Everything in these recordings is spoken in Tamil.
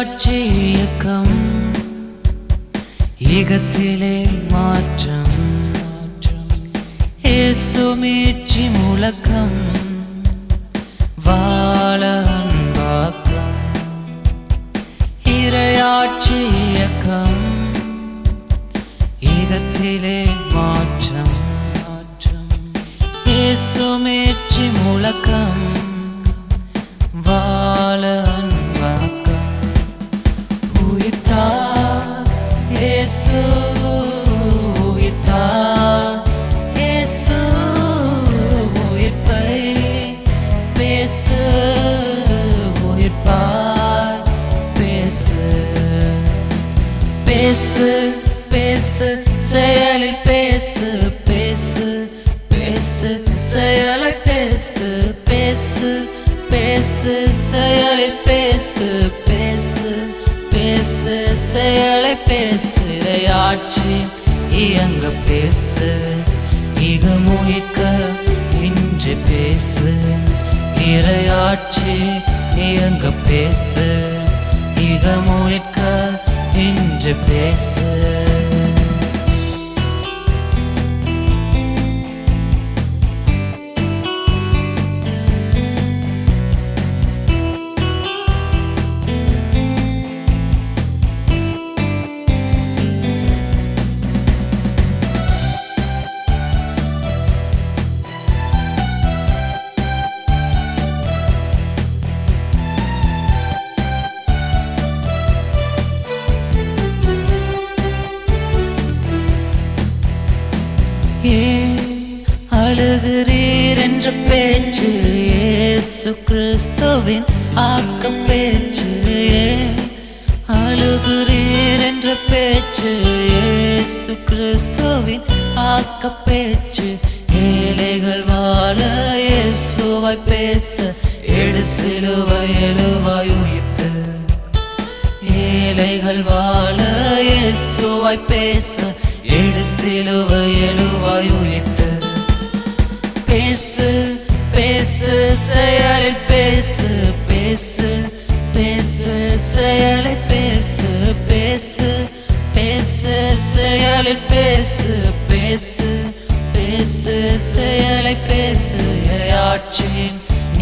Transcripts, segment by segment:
இறையாட்சி இயக்கம் ஈகத்திலே மாற்றம் இயேசு மீட்சி முழக்கம் வாழ அன்பாக்கம் இறையாட்சி இயக்கம் ஈகத்திலே மாற்றம் இயேசு மீட்சி முழக்கம் வாழ அன்பாக்கம் உயிர்த்தார் இயேசு உயிர்த்தார் இயேசு உயிர்ப்பை பேசு உயிர்ப்பாய் பேசு பேசு பேசு செயலில் பேசு பேசு பேசு செயலை பேசு பேசு பேசு செயலில் பேசு பேசு பேசு செயலை பேசு இறையாட்சி இயங்க பேசு இகமுயிக்க இன்று பேசு இறையாட்சி இயங்க பேசு இகமுயிக்க இன்று பேசு அழுகிறீர் என்ற பேச்சு இயேசு கிறிஸ்துவின் ஆக்க பேச்சு அழுகிறீர் என்ற பேச்சு இயேசு கிறிஸ்துவின் ஆக்க பேச்சு ஏழைகள் வாழ இயேசுவாய் பேச எடு சிலுவை எழுவாய் உயிர்த்து ஏழைகள் வாழ இயேசுவாய் பேச எடு சிலுவை எழுவாய் உயிர்த்து பேசு பேசு செயலில் பேசு பேசு பேசு செயலில் பேசு பேசு பேசு செயலில் பேசு பேசு பேசு செயலில் பேசு இறையாட்சி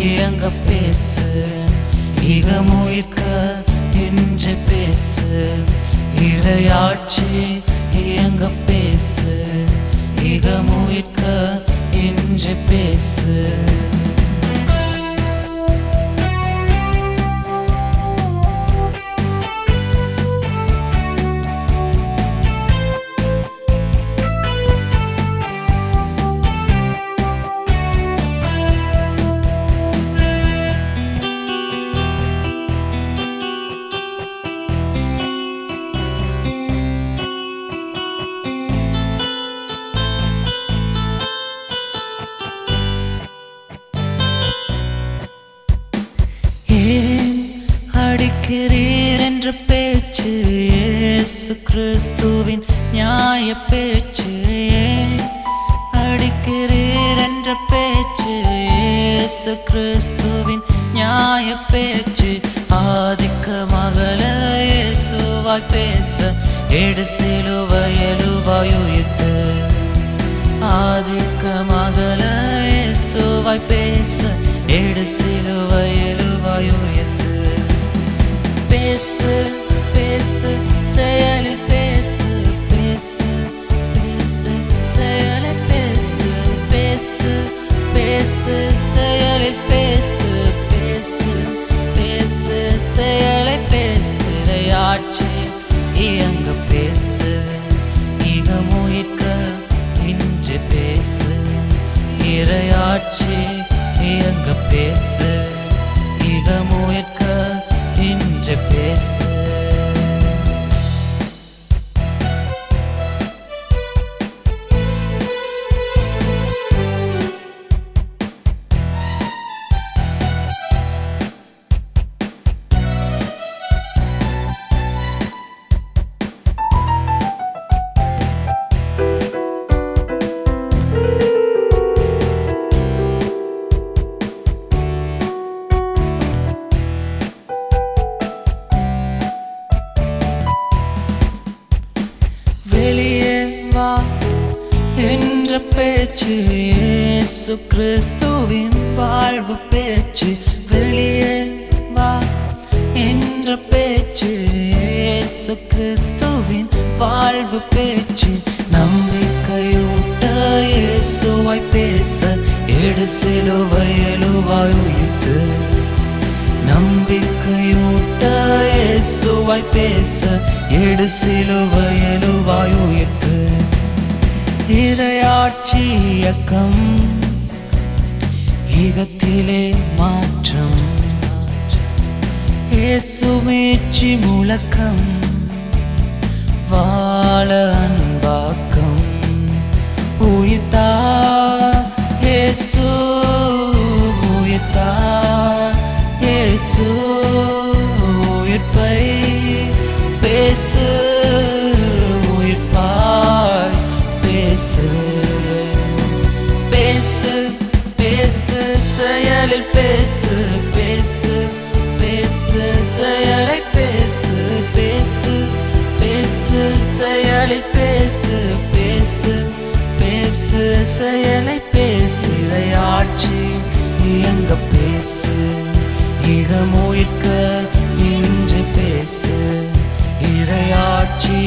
இயங்க பேசு இகமுயிக்க இன்று பேசு இறையாட்சி இயங்க பேசு இகமுயிக்க இன்று பேசு அடிக்கிறீர் என்ற பேச்சு இயேசு கிறிஸ்துவின் நியாய பேச்சு அடிக்கிறீர் என்ற பேச்சு இயேசு கிறிஸ்துவின் நியாய பேச்சு ஆதிக்க மகள இயேசுவாய் பேச எடு சிலுவை எழுவாய் உயிர்த்து ஆதிக்க மகள இயேசுவாய் பேச எடு சிலுவை எழுவாய் உயிர்த்து பேசு பேசு செயலில் பேசு பேசு பேசு செயலில் பேசு பேசு பேசு செயலில் பேசு பேசு பேசு செயலில் பேசு இறையாட்சி இயங்க பேசு இகமுயிக்க இன்று பேசு இறையாட்சி இயங்க பேசு இகமுயிக்க இன்று பேசு பேச்சு இயேசு கிறிஸ்துவின் வாழ்வு பேச்சு. வெளியே வா என்ற பேச்சு இயேசு கிறிஸ்துவின் வாழ்வு பேச்சு. நம்பிக்கையூட்ட இயேசுவாய் பேச எடு சிலுவை எழுவாய் உயிர்த்து. நம்பிக்கையூட்ட இயேசுவாய் பேச எடு சிலுவை எழுவாய் உயிர்த்து. இறையாட்சி இயக்கம் ஈகத்திலே மாற்றம். இயேசு மீட்சி முழக்கம் வாழ அன்பாக்கம். உயிர்த்தார் இயேசு உயிர்த்தார் இயேசு. உயிர்ப்பை பேசு உயிர்ப்பாய் பேசு. பேசு பேசு செயலில் பேசு பேசு பேசு செயலை பேசு பேசு பேசு செயலில் பேசு பேசு பேசு செயலை பேசு. இறையாட்சி இயங்க பேசு இகமுயிர்க்க இன்று பேசு. இறையாட்சி